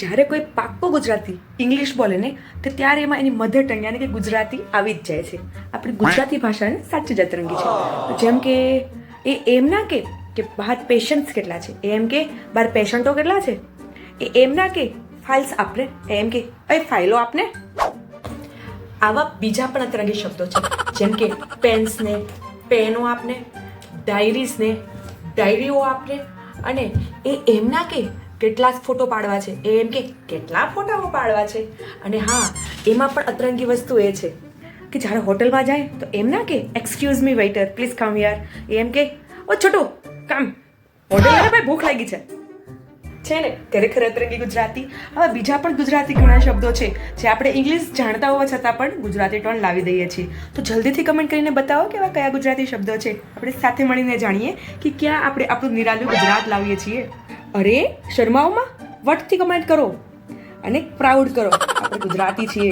જ્યારે કોઈ પાક્કો ગુજરાતી ઇંગ્લિશ બોલે ને તો ત્યારે એમાં એની મધર ટંગ યાની કે ગુજરાતી આવી જ જાય છે. આપણી ગુજરાતી ભાષાને સાચી જ અતરંગી છે. તો જેમ કે એ એમ ના કે બહાર પેશન્ટ્સ કેટલા છે, એમ કે બહાર પેશન્ટો કેટલા છે. એ એમ ના કે ફાઇલ્સ આપને, એમ કે ફાઇલો આપને. આવા બીજા પણ અતરંગી શબ્દો છે, જેમ કે પેન્સને પેનો આપને, ડાયરીઝને ડાયરીઓ આપને. અને એ એમ ના કે કેટલા ફોટો પાડવા છે, એમ કે કેટલા ફોટાઓ પાડવા છે. અને હા, એમાં પણ અતરંગી વસ્તુ એ છે કે જ્યારે હોટલમાં જાય તો એમ ના કે excuse me waiter please come here, એમ કે ઓ છોટું કમ ઓર્ડર લે ભાઈ, ભૂખ લાગી છે ને. ખરેખર અતરંગી ગુજરાતી. હવે બીજા પણ ગુજરાતી ઘણા શબ્દો છે જે આપણે ઇંગ્લિશ જાણતા હોવા છતાં પણ ગુજરાતી ટોન લાવી દઈએ છીએ. તો જલ્દીથી કમેન્ટ કરીને બતાવો કે એવા કયા ગુજરાતી શબ્દો છે. આપણે સાથે મળીને જાણીએ કે ક્યાં આપણે આપણું નિરાલું ગુજરાત લાવીએ છીએ. અરે શર્માઓમાં વટથી કમેન્ટ કરો અને પ્રાઉડ કરો, આપણે ગુજરાતી છીએ.